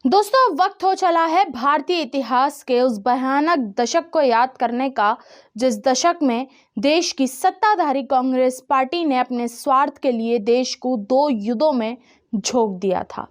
दोस्तों, वक्त हो चला है भारतीय इतिहास के उस भयानक दशक को याद करने का, जिस दशक में देश की सत्ताधारी कांग्रेस पार्टी ने अपने स्वार्थ के लिए देश को दो युद्धों में झोंक दिया था।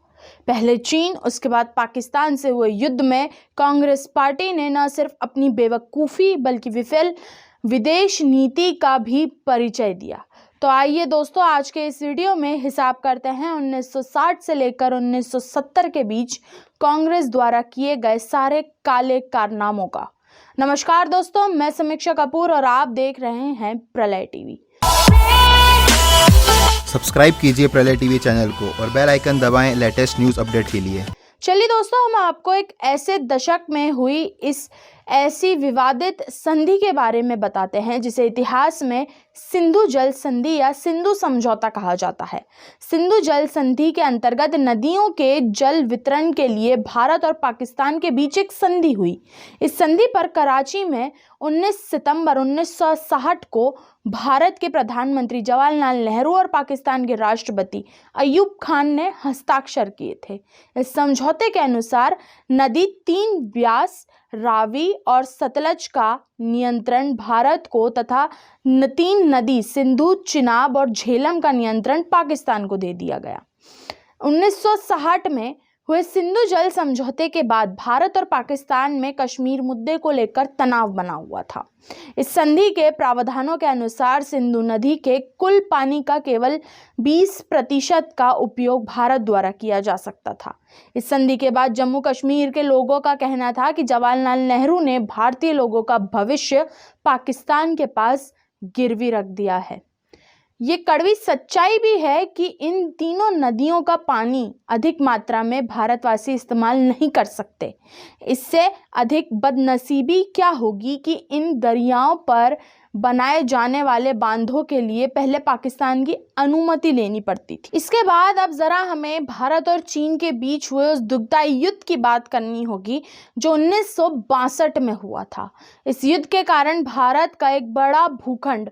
पहले चीन, उसके बाद पाकिस्तान से हुए युद्ध में कांग्रेस पार्टी ने न सिर्फ अपनी बेवकूफ़ी बल्कि विफल विदेश नीति का भी परिचय दिया। तो आइए दोस्तों, आज के इस वीडियो में हिसाब करते हैं 1960 से लेकर 1970 के बीच कांग्रेस द्वारा किए गए सारे काले कारनामों का। नमस्कार दोस्तों, मैं समीक्षा कपूर और आप देख रहे हैं प्रलय टीवी। सब्सक्राइब कीजिए प्रलय टीवी चैनल को और बेल आइकन दबाएं लेटेस्ट न्यूज़ अपडेट के लिए। चलिए दोस्तों, हम आपको एक ऐसे दशक में हुई इस ऐसी विवादित संधि के बारे में बताते हैं जिसे इतिहास में सिंधु जल संधि या सिंधु समझौता कहा जाता है। सिंधु जल संधि के अंतर्गत नदियों के जल वितरण के लिए भारत और पाकिस्तान के बीच एक संधि हुई। इस संधि पर कराची में 19 सितंबर 1960 को भारत के प्रधानमंत्री जवाहरलाल नेहरू और पाकिस्तान के राष्ट्रपति अयूब खान ने हस्ताक्षर किए थे। इस समझौते के अनुसार नदी 3 व्यास रावी और सतलज का नियंत्रण भारत को तथा 3 नदी सिंधु, चिनाब और झेलम का नियंत्रण पाकिस्तान को दे दिया गया। 1960 में हुए सिंधु जल समझौते के बाद भारत और पाकिस्तान में कश्मीर मुद्दे को लेकर तनाव बना हुआ था। इस संधि के प्रावधानों के अनुसार सिंधु नदी के कुल पानी का केवल 20% का उपयोग भारत द्वारा किया जा सकता था। इस संधि के बाद जम्मू कश्मीर के लोगों का कहना था कि जवाहरलाल नेहरू ने भारतीय लोगों का भविष्य पाकिस्तान के पास गिरवी रख दिया है। ये कड़वी सच्चाई भी है कि इन तीनों नदियों का पानी अधिक मात्रा में भारतवासी इस्तेमाल नहीं कर सकते। इससे अधिक बदनसीबी क्या होगी कि इन दरियाओं पर बनाए जाने वाले बांधों के लिए पहले पाकिस्तान की अनुमति लेनी पड़ती थी। इसके बाद अब जरा हमें भारत और चीन के बीच हुए उस दुखदाई युद्ध की बात करनी होगी जो 1962 में हुआ था। इस युद्ध के कारण भारत का एक बड़ा भूखंड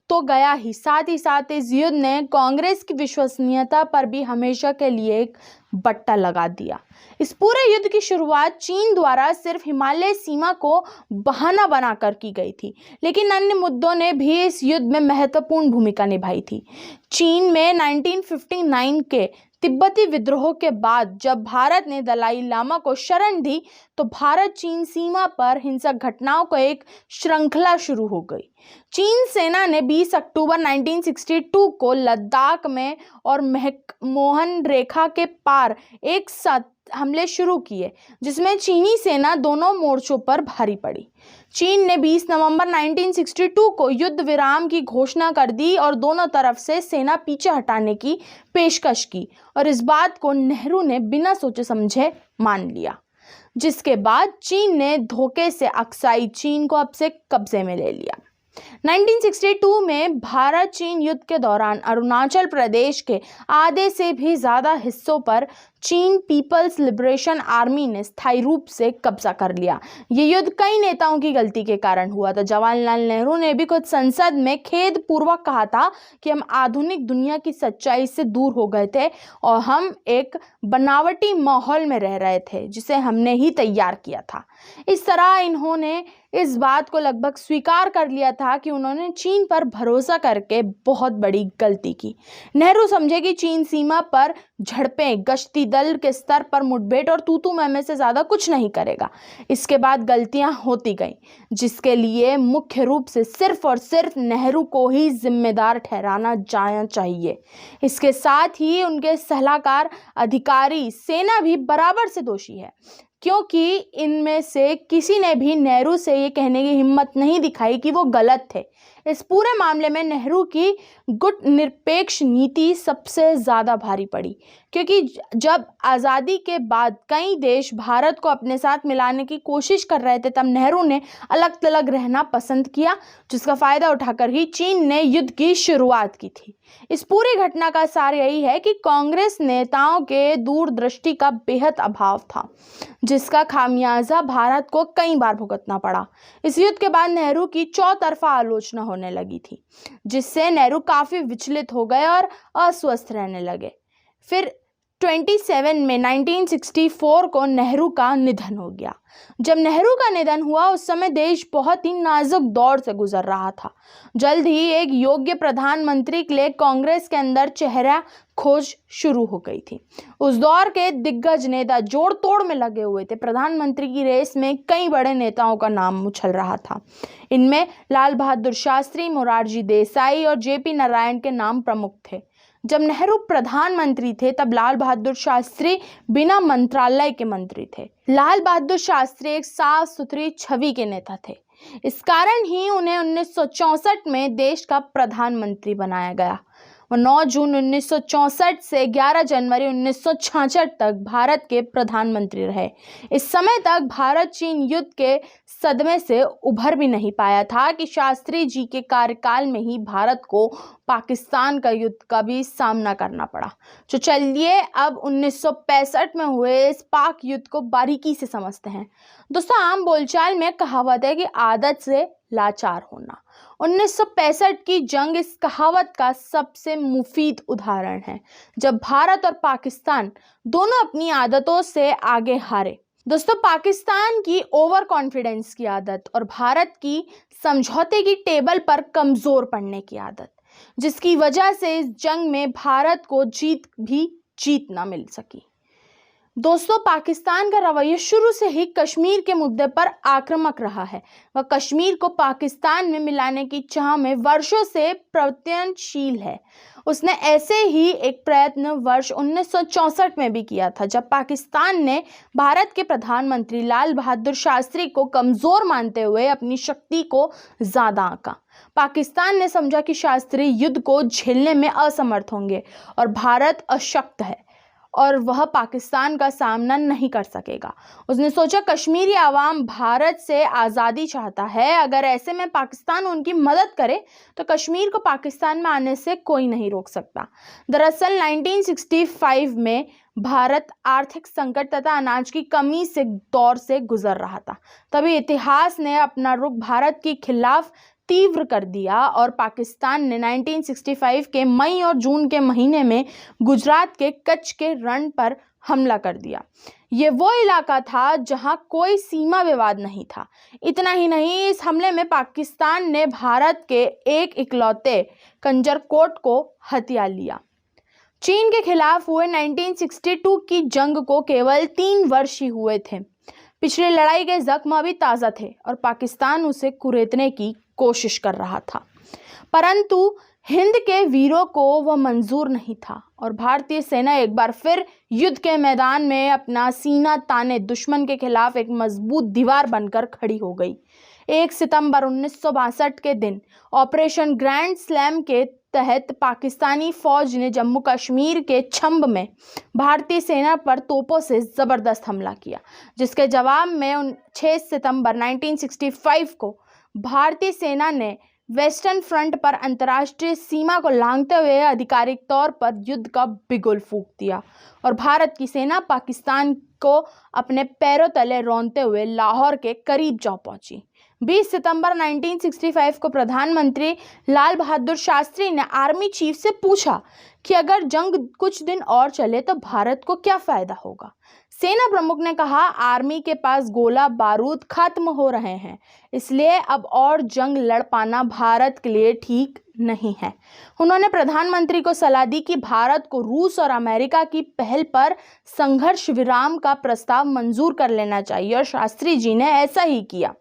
तो गया ही साथ इस युद्ध ने कांग्रेस की विश्वसनीयता पर भी हमेशा के लिए एक बट्टा लगा दिया। इस पूरे युद्ध की शुरुआत चीन द्वारा सिर्फ हिमालय सीमा को बहाना बनाकर की गई थी, लेकिन अन्य मुद्दों ने भी इस युद्ध में महत्वपूर्ण भूमिका निभाई थी। चीन में 1959 के तिब्बती विद्रोह के बाद जब भारत ने दलाई लामा को शरण दी तो भारत चीन सीमा पर हिंसक घटनाओं को एक श्रृंखला शुरू हो गई। चीन सेना ने 20 अक्टूबर 1962 को लद्दाख में और मोहन रेखा के पार एक साथ हमले शुरू किए, जिसमें चीनी सेना दोनों मोर्चों पर भारी पड़ी। चीन ने 20 नवंबर 1962 को युद्ध विराम की घोषणा कर दी और दोनों तरफ से सेना पीछे हटाने की पेशकश की और इस बात को नेहरू ने बिना सोचे समझे मान लिया, जिसके बाद चीन ने धोखे से अक्साई चीन को अब से कब्जे में ले लिया। 1962 में भारत चीन युद्ध के दौरान अरुणाचल प्रदेश के आधे से भी ज़्यादा हिस्सों पर चीन पीपल्स लिबरेशन आर्मी ने स्थायी रूप से कब्जा कर लिया। ये युद्ध कई नेताओं की गलती के कारण हुआ था। जवाहरलाल नेहरू ने भी खुद संसद में खेद पूर्वक कहा था कि हम आधुनिक दुनिया की सच्चाई से दूर हो गए थे और हम एक बनावटी माहौल में रह रहे थे जिसे हमने ही तैयार किया था। इस तरह इन्होंने इस बात को लगभग स्वीकार कर लिया था कि उन्होंने चीन पर भरोसा करके बहुत बड़ी गलती की। नेहरू समझे कि चीन सीमा पर झड़पें, गश्ती दल के स्तर पर मुठभेड़ और तू मैं से ज़्यादा कुछ नहीं करेगा। इसके बाद गलतियां होती गईं, जिसके लिए मुख्य रूप से सिर्फ और सिर्फ नेहरू को ही जिम्मेदार ठहराना जाना चाहिए। इसके साथ ही उनके सलाहकार, अधिकारी, सेना भी बराबर से दोषी है, क्योंकि इनमें से किसी ने भी नेहरू से ये कहने की हिम्मत नहीं दिखाई कि वो गलत थे। इस पूरे मामले में नेहरू की गुट निरपेक्ष नीति सबसे ज़्यादा भारी पड़ी, क्योंकि जब आज़ादी के बाद कई देश भारत को अपने साथ मिलाने की कोशिश कर रहे थे, तब नेहरू ने अलग थलग रहना पसंद किया, जिसका फ़ायदा उठाकर ही चीन ने युद्ध की शुरुआत की थी। इस पूरी घटना का सार यही है कि कांग्रेस नेताओं के दूरदृष्टि का बेहद अभाव था, जिसका खामियाजा भारत को कई बार भुगतना पड़ा। इस युद्ध के बाद नेहरू की चौतरफा आलोचना होने लगी थी, जिससे नेहरू काफ़ी विचलित हो गए और अस्वस्थ रहने लगे। फिर 27 में 1964 को नेहरू का निधन हो गया। जब नेहरू का निधन हुआ उस समय देश बहुत ही नाजुक दौर से गुजर रहा था। जल्द ही एक योग्य प्रधानमंत्री के लिए कांग्रेस के अंदर चेहरा खोज शुरू हो गई थी। उस दौर के दिग्गज नेता जोड़ तोड़ में लगे हुए थे। प्रधानमंत्री की रेस में कई बड़े नेताओं का नाम उछल रहा था। इनमें लाल बहादुर शास्त्री, मोरारजी देसाई और जेपी नारायण के नाम प्रमुख थे। जब नेहरू प्रधानमंत्री थे तब लाल बहादुर शास्त्री बिना मंत्रालय के मंत्री थे। लाल बहादुर शास्त्री एक साफ सुथरी छवि के नेता थे। इस कारण ही उन्हें 1964 में देश का प्रधानमंत्री बनाया गया। वो 9 जून 1964 से 11 जनवरी 1966 तक भारत के प्रधानमंत्री रहे। इस समय तक भारत चीन युद्ध के सदमे से उभर भी नहीं पाया था कि शास्त्री जी के कार्यकाल में ही भारत को पाकिस्तान का युद्ध का भी सामना करना पड़ा। तो चलिए अब 1965 में हुए इस पाक युद्ध को बारीकी से समझते हैं। दोस्तों, आम बोलचाल में कहावत है कि आदत से लाचार होना। 1965 की जंग इस कहावत का सबसे मुफीद उदाहरण है, जब भारत और पाकिस्तान दोनों अपनी आदतों से आगे हारे। दोस्तों, पाकिस्तान की ओवर कॉन्फिडेंस की आदत और भारत की समझौते की टेबल पर कमजोर पड़ने की आदत, जिसकी वजह से इस जंग में भारत को जीत ना मिल सकी। दोस्तों, पाकिस्तान का रवैया शुरू से ही कश्मीर के मुद्दे पर आक्रामक रहा है। वह कश्मीर को पाकिस्तान में मिलाने की चाह में वर्षों से प्रयत्नशील है। उसने ऐसे ही एक प्रयत्न वर्ष 1964 में भी किया था, जब पाकिस्तान ने भारत के प्रधानमंत्री लाल बहादुर शास्त्री को कमजोर मानते हुए अपनी शक्ति को ज्यादा आंका। पाकिस्तान ने समझा कि शास्त्री युद्ध को झेलने में असमर्थ होंगे और भारत अशक्त है और वह पाकिस्तान का सामना नहीं कर सकेगा। उसने सोचा कश्मीरी आवाम भारत से आज़ादी चाहता है, अगर ऐसे में पाकिस्तान उनकी मदद करे तो कश्मीर को पाकिस्तान में आने से कोई नहीं रोक सकता। दरअसल 1965 में भारत आर्थिक संकट तथा अनाज की कमी से दौर से गुजर रहा था। तभी इतिहास ने अपना रुख भारत के खिलाफ तीव्र कर दिया और पाकिस्तान ने 1965 के मई और जून के महीने में गुजरात के कच्छ के रण पर हमला कर दिया। ये वो इलाका था जहां कोई सीमा विवाद नहीं था। इतना ही नहीं, इस हमले में पाकिस्तान ने भारत के एक इकलौते कंजरकोट को हथिया लिया। चीन के खिलाफ हुए 1962 की जंग को केवल 3 वर्ष ही हुए थे। पिछली लड़ाई के जख्म अभी ताज़ा थे और पाकिस्तान उसे कुरेदने की कोशिश कर रहा था, परंतु हिंद के वीरों को वह मंजूर नहीं था और भारतीय सेना एक बार फिर युद्ध के मैदान में अपना सीना ताने दुश्मन के खिलाफ एक मजबूत दीवार बनकर खड़ी हो गई। 1 सितंबर 1962 के दिन ऑपरेशन ग्रैंड स्लैम के तहत पाकिस्तानी फौज ने जम्मू कश्मीर के छंब में भारतीय सेना पर तोपों से ज़बरदस्त हमला किया, जिसके जवाब में 6 सितंबर 1965 को भारतीय सेना ने वेस्टर्न फ्रंट पर अंतर्राष्ट्रीय सीमा को लांघते हुए आधिकारिक तौर पर युद्ध का बिगुल फूंक दिया और भारत की सेना पाकिस्तान को अपने पैरों तले रौंदते हुए लाहौर के करीब जा पहुंची। 20 सितंबर 1965 को प्रधानमंत्री लाल बहादुर शास्त्री ने आर्मी चीफ से पूछा कि अगर जंग कुछ दिन और चले तो भारत को क्या फायदा होगा। सेना प्रमुख ने कहा, आर्मी के पास गोला बारूद खत्म हो रहे हैं, इसलिए अब और जंग लड़ पाना भारत के लिए ठीक नहीं है। उन्होंने प्रधानमंत्री को सलाह दी कि भारत को रूस और अमेरिका की पहल पर संघर्ष विराम का प्रस्ताव मंजूर कर लेना चाहिए और शास्त्री जी ने ऐसा ही किया,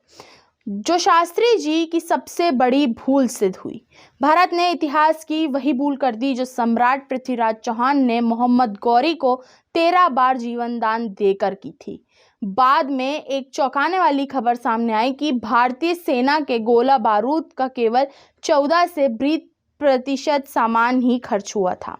जो शास्त्री जी की सबसे बड़ी भूल सिद्ध हुई। भारत ने इतिहास की वही भूल कर दी जो सम्राट पृथ्वीराज चौहान ने मोहम्मद गौरी को 13 बार जीवन दान देकर की थी। बाद में एक चौंकाने वाली खबर सामने आई कि भारतीय सेना के गोला बारूद का केवल 14 से 20% सामान ही खर्च हुआ था।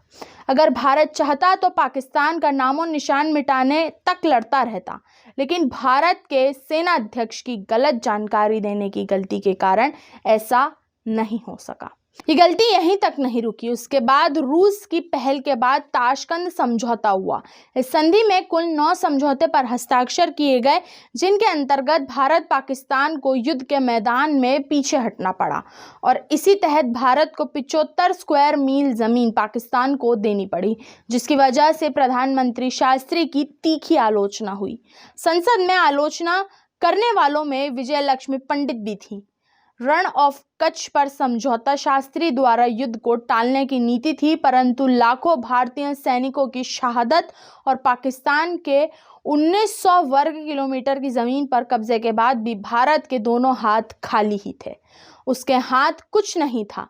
अगर भारत चाहता तो पाकिस्तान का नामो निशान मिटाने तक लड़ता रहता, लेकिन भारत के सेना अध्यक्ष की गलत जानकारी देने की गलती के कारण ऐसा नहीं हो सका। ये गलती यहीं तक नहीं रुकी। उसके बाद रूस की पहल के बाद ताशकंद समझौता हुआ। इस संधि में कुल 9 समझौते पर हस्ताक्षर किए गए, जिनके अंतर्गत भारत पाकिस्तान को युद्ध के मैदान में पीछे हटना पड़ा और इसी तहत भारत को 75 स्क्वायर मील जमीन पाकिस्तान को देनी पड़ी, जिसकी वजह से प्रधानमंत्री शास्त्री की तीखी आलोचना हुई। संसद में आलोचना करने वालों में विजय लक्ष्मी पंडित भी थी। रण ऑफ कच्छ पर समझौता शास्त्री द्वारा युद्ध को टालने की नीति थी, परंतु लाखों भारतीय सैनिकों की शहादत और पाकिस्तान के 1900 वर्ग किलोमीटर की जमीन पर कब्जे के बाद भी भारत के दोनों हाथ खाली ही थे। उसके हाथ कुछ नहीं था।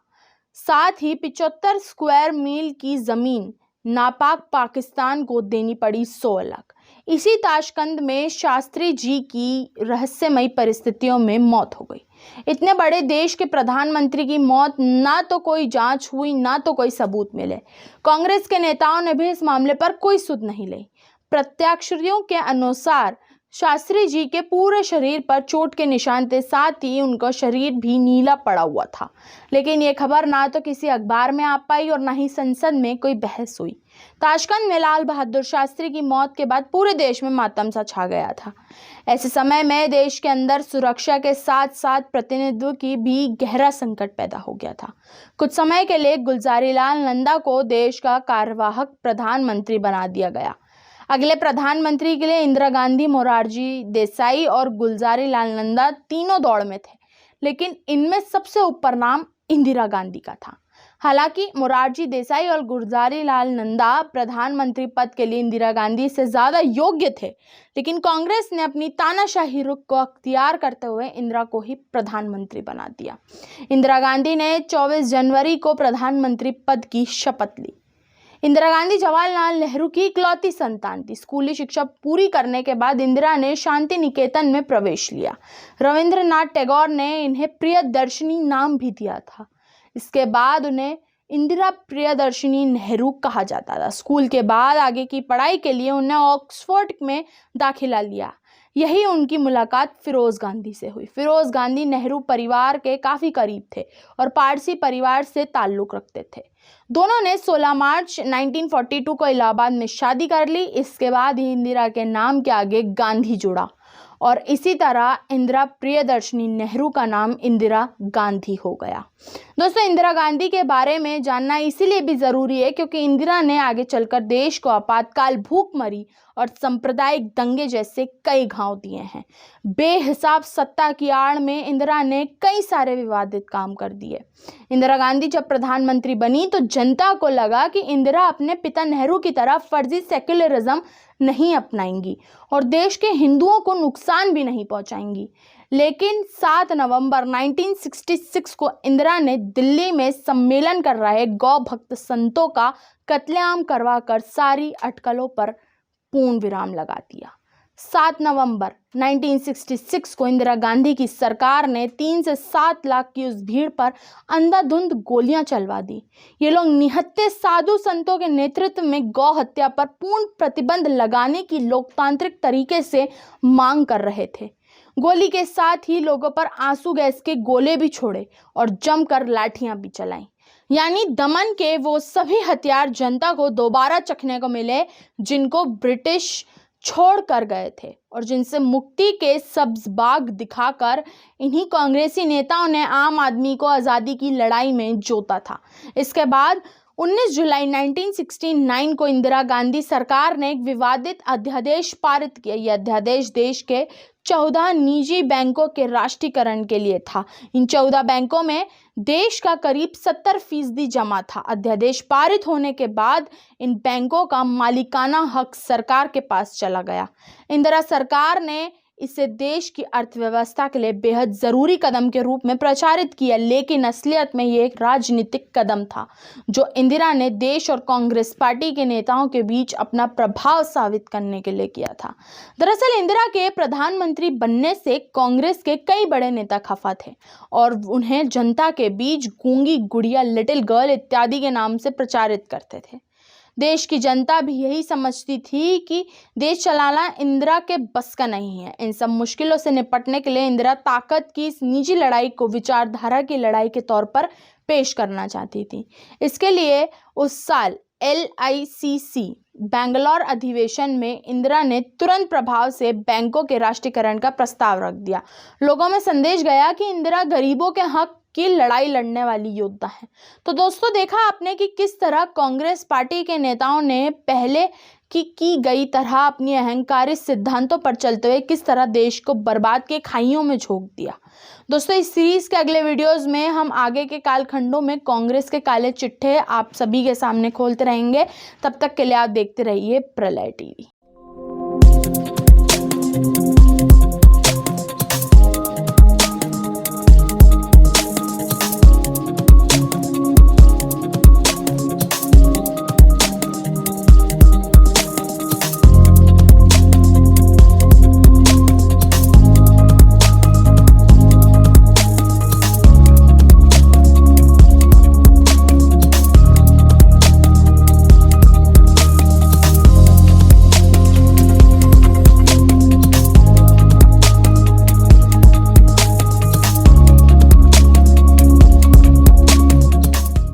साथ ही 75 स्क्वायर मील की जमीन नापाक पाकिस्तान को देनी पड़ी 100 अलग। इसी ताशकंद में शास्त्री जी की रहस्यमयी परिस्थितियों में मौत हो गई। इतने बड़े देश के प्रधानमंत्री की मौत, ना तो कोई जांच हुई, ना तो कोई सबूत मिले। कांग्रेस के नेताओं ने भी इस मामले पर कोई सुध नहीं ली। प्रत्यक्षदर्शियों के अनुसार शास्त्री जी के पूरे शरीर पर चोट के निशान थे, साथ ही उनका शरीर भी नीला पड़ा हुआ था। लेकिन ये खबर ना तो किसी अखबार में आ पाई और ना ही संसद में कोई बहस हुई। ताशकंद में लाल बहादुर शास्त्री की मौत के बाद पूरे देश में मातम सा छा गया था। ऐसे समय में देश के अंदर सुरक्षा के साथ साथ प्रतिनिधित्व की भी गहरा संकट पैदा हो गया था। कुछ समय के लिए गुलजारीलाल नंदा को देश का कार्यवाहक प्रधानमंत्री बना दिया गया। अगले प्रधानमंत्री के लिए इंदिरा गांधी, मोरारजी देसाई और गुलजारीलाल नंदा तीनों दौड़ में थे, लेकिन इनमें सबसे ऊपर नाम इंदिरा गांधी का था। हालांकि मोरारजी देसाई और गुलजारीलाल नंदा प्रधानमंत्री पद के लिए इंदिरा गांधी से ज़्यादा योग्य थे, लेकिन कांग्रेस ने अपनी तानाशाही रुख को अख्तियार करते हुए इंदिरा को ही प्रधानमंत्री बना दिया। इंदिरा गांधी ने 24 जनवरी को प्रधानमंत्री पद की शपथ ली। इंदिरा गांधी जवाहरलाल नेहरू की इकलौती संतान थी। स्कूली शिक्षा पूरी करने के बाद इंदिरा ने शांति निकेतन में प्रवेश लिया। रविंद्रनाथ टैगोर ने इन्हें प्रियदर्शिनी नाम भी दिया था। इसके बाद उन्हें इंदिरा प्रियदर्शिनी नेहरू कहा जाता था। स्कूल के बाद आगे की पढ़ाई के लिए उन्हें ऑक्सफोर्ड में दाखिला लिया। यही उनकी मुलाकात फिरोज गांधी से हुई। फिरोज गांधी नेहरू परिवार के काफ़ी करीब थे और पारसी परिवार से ताल्लुक़ रखते थे। दोनों ने 16 मार्च 1942 को इलाहाबाद में शादी कर ली। इसके बाद ही इंदिरा के नाम के आगे गांधी जुड़ा और इसी तरह इंदिरा प्रियदर्शिनी नेहरू का नाम इंदिरा गांधी हो गया। दोस्तों, इंदिरा गांधी के बारे में जानना इसीलिए भी ज़रूरी है क्योंकि इंदिरा ने आगे चलकर देश को आपातकाल, भूखमरी और सांप्रदायिक दंगे जैसे कई घाव दिए हैं। बेहिसाब सत्ता की आड़ में इंदिरा ने कई सारे विवादित काम कर दिए। इंदिरा गांधी जब प्रधानमंत्री बनी तो जनता को लगा कि इंदिरा अपने पिता नेहरू की तरह फर्जी सेक्युलरिज्म नहीं अपनाएंगी और देश के हिंदुओं को नुकसान भी नहीं पहुंचाएंगी। लेकिन 7 नवंबर 1966 को इंदिरा ने दिल्ली में सम्मेलन कर रहे गौ भक्त संतों का कत्लेआम करवाकर सारी अटकलों पर पूर्ण विराम लगा दिया। 7 नवंबर 1966 को इंदिरा गांधी की सरकार ने 3 से 7 लाख की उस भीड़ पर अंधाधुंध गोलियां चलवा दी। ये लोग निहत्थे साधु संतों के नेतृत्व में गौ हत्या पर पूर्ण प्रतिबंध लगाने की लोकतांत्रिक तरीके से मांग कर रहे थे। गोली के साथ ही लोगों पर आंसू गैस के गोले भी छोड़े और जमकर लाठियां भी चलाई। यानी दमन के वो सभी हथियार जनता को दोबारा चखने को मिले जिनको ब्रिटिश छोड़ कर गए थे और जिनसे मुक्ति के सब्ज बाग दिखाकर इन्हीं कांग्रेसी नेताओं ने आम आदमी को आज़ादी की लड़ाई में जोता था। इसके बाद 19 जुलाई 1969 को इंदिरा गांधी सरकार ने एक विवादित अध्यादेश पारित किया। यह अध्यादेश देश के 14 निजी बैंकों के राष्ट्रीयकरण के लिए था। इन 14 बैंकों में देश का करीब 70% जमा था। अध्यादेश पारित होने के बाद इन बैंकों का मालिकाना हक सरकार के पास चला गया। इंदिरा सरकार ने इसे देश की अर्थव्यवस्था के लिए बेहद ज़रूरी कदम के रूप में प्रचारित किया, लेकिन असलियत में ये एक राजनीतिक कदम था जो इंदिरा ने देश और कांग्रेस पार्टी के नेताओं के बीच अपना प्रभाव साबित करने के लिए किया था। दरअसल इंदिरा के प्रधानमंत्री बनने से कांग्रेस के कई बड़े नेता खफा थे और उन्हें जनता के बीच गूंगी गुड़िया, लिटिल गर्ल इत्यादि के नाम से प्रचारित करते थे। देश की जनता भी यही समझती थी कि देश चलाना इंदिरा के बस का नहीं है। इन सब मुश्किलों से निपटने के लिए इंदिरा ताकत की इस निजी लड़ाई को विचारधारा की लड़ाई के तौर पर पेश करना चाहती थी। इसके लिए उस साल LICC बेंगलोर अधिवेशन में इंदिरा ने तुरंत प्रभाव से बैंकों के राष्ट्रीयकरण का प्रस्ताव रख दिया। लोगों में संदेश गया कि इंदिरा गरीबों के हक की लड़ाई लड़ने वाली योद्धा है। तो दोस्तों, देखा आपने कि किस तरह कांग्रेस पार्टी के नेताओं ने पहले की गई तरह अपनी अहंकारी सिद्धांतों पर चलते हुए किस तरह देश को बर्बाद के खाइयों में झोंक दिया। दोस्तों, इस सीरीज के अगले वीडियोस में हम आगे के कालखंडों में कांग्रेस के काले चिट्ठे आप सभी के सामने खोलते रहेंगे। तब तक के लिए आप देखते रहिए प्रलय टीवी।